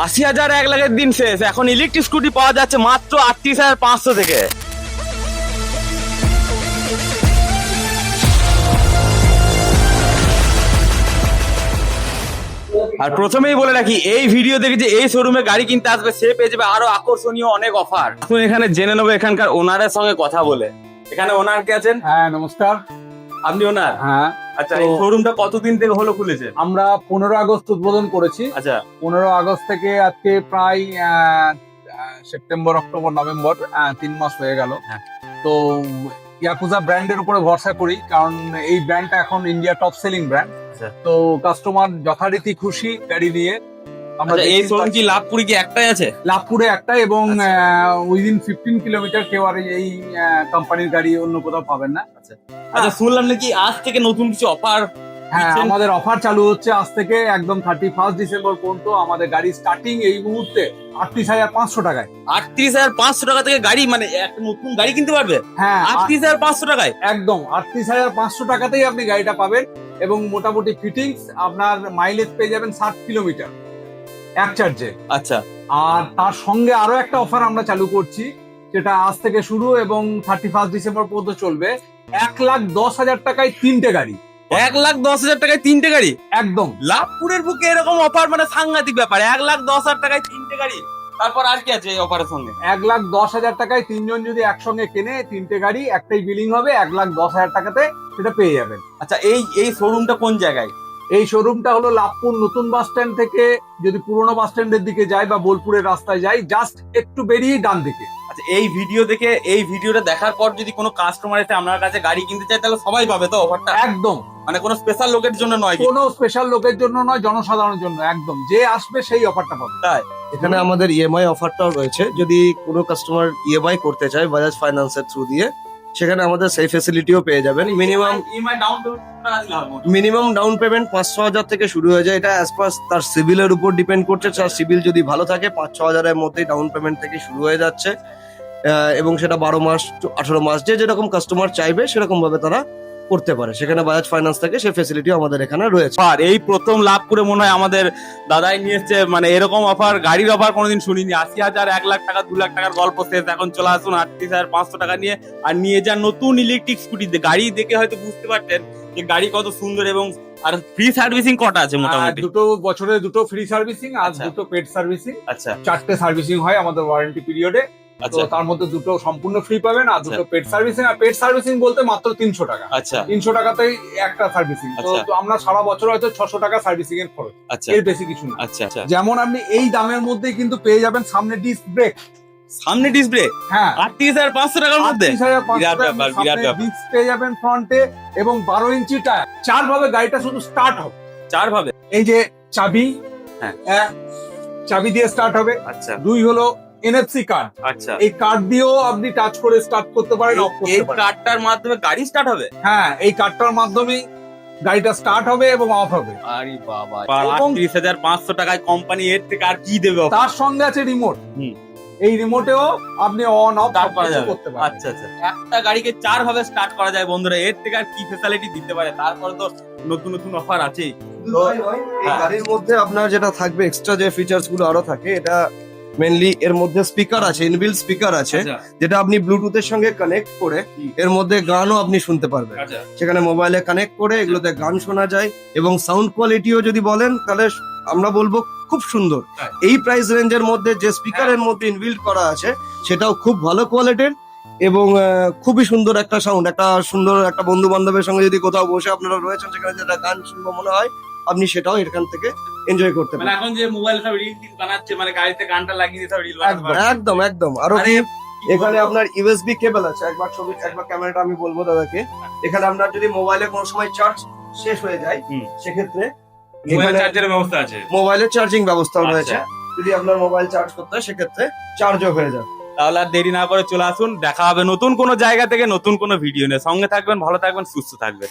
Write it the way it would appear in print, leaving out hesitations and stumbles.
80,000 1 লাখের দিন শেষ। এখন ইলেকট্রিক স্কুটি পাওয়া যাচ্ছে মাত্র 38,500 থেকে। আর প্রথমেই বলে রাখি, এই ভিডিও দেখে যে এই শোরুমে গাড়ি কিনতে আসবে সে পেয়ে যাবে আরো আকর্ষণীয় অনেক অফার। এখন এখানে জেনে নেবো এখানকার ওনারের সঙ্গে কথা বলে। এখানে ওনার কে আছেন? হ্যাঁ, নমস্কার। আপনি ওনার? হ্যাঁ। আচ্ছা, এই শোরুমটা কতদিন থেকে হলো খুলেছে? আমরা 15 আগস্ট উদ্বোধন করেছি। আচ্ছা, 15 আগস্ট থেকে আজকে প্রায় সেপ্টেম্বর, অক্টোবর, নভেম্বর 3 মাস হয়ে গেল। হ্যাঁ। তো ইয়াকুজা ব্র্যান্ডের উপরে ভরসা করি, কারণ এই ব্র্যান্ডটা এখন ইন্ডিয়া টপ সেলিং ব্র্যান্ড। আচ্ছা। তো কাস্টমার যথারীতি খুশি গাড়ি নিয়ে। আমরা এই শোরুম কি লাভপুরে কি একটাই আছে? লাভপুরে একটা, এবং উইদিন 15 কিলোমিটার কেউ আর এই কোম্পানির গাড়ি অন্য কোথাও পাবেন না। আচ্ছা, শুনলাম নাকি আজ থেকে নতুন কিছু অফার? হ্যাঁ, আমাদের অফার চালু হচ্ছে আজ থেকে একদম 31 ডিসেম্বর পর্যন্ত। আমাদের গাড়ি স্টার্টিং এই মুহূর্তে 38,500 টাকায়। 38,500 টাকা থেকে গাড়ি, মানে একটা নতুন গাড়ি কিনতে পারবে? হ্যাঁ, 38,500 টাকায় একদম 38,500 টাকাতেই আপনি গাড়িটা পাবেন। এবং মোটামুটি ফিটিংস, আপনার মাইলেজ পেয়ে যাবেন 60 কিলোমিটার এক চার্জে। আচ্ছা। আর তার সঙ্গে আরো একটা অফার আমরা চালু করছি, যেটা আজ থেকে শুরু এবং 31 ডিসেম্বর পর্যন্ত চলবে। 1,10,000 টাকায় 3টে গাড়ি। 1,10,000 টাকায় 3টে গাড়ি? একদম লাভপুরের বুকে এরকম অফার মানে সাংঘাতিক ব্যাপার। 1,10,000 টাকায় 3টে গাড়ি। তারপর আর কি আছে এই অফারের সঙ্গে? 1,10,000 টাকায় 3 জন যদি একসঙ্গে কেনে 3টে গাড়ি, একটাই বিলিং হবে, 1,10,000 টাকাতে সেটা পেয়ে যাবেন। আচ্ছা, এই শোরুমটা কোন জায়গায়? এই শোরুমটা হলো লাভপুর নতুন বাস স্ট্যান্ড থেকে যদি পুরনো বাস স্ট্যান্ডের দিকে যাই বা বোলপুরের রাস্তায় যাই, জাস্ট একটু বেরিয়ে ডান দিকে। আচ্ছা, এই ভিডিওটা দেখার পর যদি কোনো কাস্টমার এসে আপনার কাছে গাড়ি কিনতে চায় তাহলে সবাই পাবে তো অফারটা? একদম, মানে কোনো স্পেশাল লোকের জন্য নয়? কোনো স্পেশাল লোকের জন্য নয়, জনসাধারণের জন্য। একদম যে আসবে সেই অফারটা পাবে। তাই এখানে আমাদের ইএমআই অফারটাও রয়েছে। যদি কোনো কাস্টমার ইএমআই করতে চায় বাজাজ ফাইন্যান্সের থ্রু দিয়ে, সেখানে আমাদের সেই ফেসিলিটিও পেয়ে যাবেন। EMI down payment minimum down payment 500,000 থেকে শুরু হয়ে যায়। এটা অ্যাজ পার তার সিভিলের উপর ডিপেন্ড করছে। তার সিভিল যদি ভালো থাকে 5-6 হাজারের মধ্যেই ডাউন পেমেন্ট থেকে শুরু হয়ে যাচ্ছে। এবং সেটা 12 মাস 18 মাস যে যেরকম কাস্টমার চাইবে সেরকম ভাবে তারা করতে পারে। সেখানে বাজাজ ফাইন্যান্স থেকে সেই ফেসিলিটিও আমাদের এখানে রয়েছে। আর এই প্রথম লাভপুরে মনে হয় আমাদের দাদাই নিয়ে এসছে, মানে এরকম অফার, গাড়ির অফার কোনোদিন শুনিনি। 80,000 1 লাখ টাকা 2 লাখ টাকার গল্প শেষ। এখন চলে আসুন 38,500 টাকা নিয়ে আর নিয়ে যান নতুন ইলেকট্রিক স্কুটি। গাড়ি দেখে হয়তো বুঝতে পারতেন যে গাড়ি কত সুন্দর। এবং আর ফ্রি সার্ভিসিং কটা আছে মোটামুটি? 2 বছরে 2 ফ্রি সার্ভিসিং আর আচ্ছা। 2 পেড সার্ভিসিং। আচ্ছা, 4টে সার্ভিসিং হয় আমাদের ওয়ারেন্টি পিরিয়ডে। তো আচ্ছা, তার মধ্যে 2 সম্পূর্ণ ফ্রি পাবেন আর আচ্ছা। 2 পেড সার্ভিসিং। আর পেড সার্ভিসিং বলতে মাত্র 300 টাকা। আচ্ছা, 300 টাকাতেই একটা সার্ভিসিং। তো আচ্ছা। তো আমরা সারা বছর হয়তো 600 টাকা সার্ভিসিং এর খরচ, আচ্ছা, এর বেশি কিছু না। আচ্ছা, আচ্ছা। যেমন আপনি এই দামের মধ্যেই কিন্তু পেয়ে যাবেন সামনে ডিস্ক ব্রেক। সামনে ডিসপ্লে হ্যাঁ, 38,500 টাকার মধ্যে? 38,500 বিরাট টাকায় ব্যাপার, সামনে বিরাট ব্যাপার। ডিস্ক পেয়ে যাবেন ফ্রন্টে এবং 12 ইঞ্চি টায়ার। 4 ভাবে গাড়িটা শুধু স্টার্ট হবে। 4 ভাবে? এই যে চাবি, হ্যাঁ। 1 চাবি দিয়ে স্টার্ট হবে। আচ্ছা, 2 হলো এনএফসি কার্ড। আচ্ছা। এই কার্ড দিয়েও আপনি টাচ করে স্টার্ট করতে পারেন, অফ এই করতে পারেন। কার্ডটার মাধ্যমে গাড়ি স্টার্ট হবে? হ্যাঁ, এই কার্ডটার মাধ্যমেই গাড়িটা স্টার্ট হবে এবং অফ হবে। আরে বাবা, এবং 38,500 টাকায় কোম্পানি এর থেকে আর কি দেবে? তার সঙ্গে আছে রিমোট। হুম। এই রিমোটেও আপনি অন অফ স্টার্ট করা যাবে? করতে পারেন। আচ্ছা, আচ্ছা। একটা গাড়িকে 4 ভাবে স্টার্ট করা যায় বন্ধুরা। এর থেকে আর কি ফ্যাসিলিটি দিতে পারে? তারপরে তো নতুন নতুন অফার আছেই। তো এই হ্যাঁ। গাড়ির মধ্যে আপনার যেটা থাকবে এক্সট্রা যে ফিচার্স গুলো আরো থাকে, এটা মেনলি এর মধ্যে স্পিকার আছে, ইনবিল্ট স্পিকার আছে, আচ্ছা, যেটা আপনি ব্লুটুথের সঙ্গে কানেক্ট করে এর মধ্যে গানও আপনি শুনতে পারবেন। আচ্ছা। সেখানে মোবাইলে কানেক্ট করে এগুলোতে গান শোনা যায়। এবং সাউন্ড কোয়ালিটিও যদি বলেন তাহলে আমরা বলবো খুব সুন্দর। তাই? এই প্রাইস রেঞ্জের মধ্যে যে স্পিকারের মধ্যে ইনবিল্ট করা আছে সেটাও খুব ভালো কোয়ালিটির এবং খুবই সুন্দর একটা সাউন্ড। একটা সুন্দর একটা বন্ধু বান্ধবের সঙ্গে যদি কোথাও বসে আপনারা রয়েছেন, সেখানে যেটা গান শুনবো মনে হয়, আপনি সেটাও এখান থেকে এনজয় করতে মানে পারেন। এখন যে মোবাইল সব রিল বানাচ্ছে, মানে গাড়িতে গানটা লাগিয়ে দিয়ে সব রিল বানাতে পারে। একদম একদম। আরো আরে, এখানে আপনার ইউএসবি কেবল আছে। একবার ক্যামেরাটা আমি বলবো দাদাকে, এখানে আপনার যদি মোবাইলে কোনো সময় চার্জ শেষ হয়ে যায়, হুম। সেক্ষেত্রে মোবাইল এখানে চার্জারের ব্যবস্থা আছে? মোবাইলের চার্জিং ব্যবস্থাও আচ্ছা। রয়েছে। যদি আপনার মোবাইল চার্জ করতে হয় সেক্ষেত্রে চার্জও হয়ে যাবে। তাহলে আর দেরি না করে চলে আসুন। দেখা হবে নতুন কোনো জায়গা থেকে নতুন কোনো ভিডিও নিয়ে। সঙ্গে থাকবেন, ভালো থাকবেন, সুস্থ থাকবেন।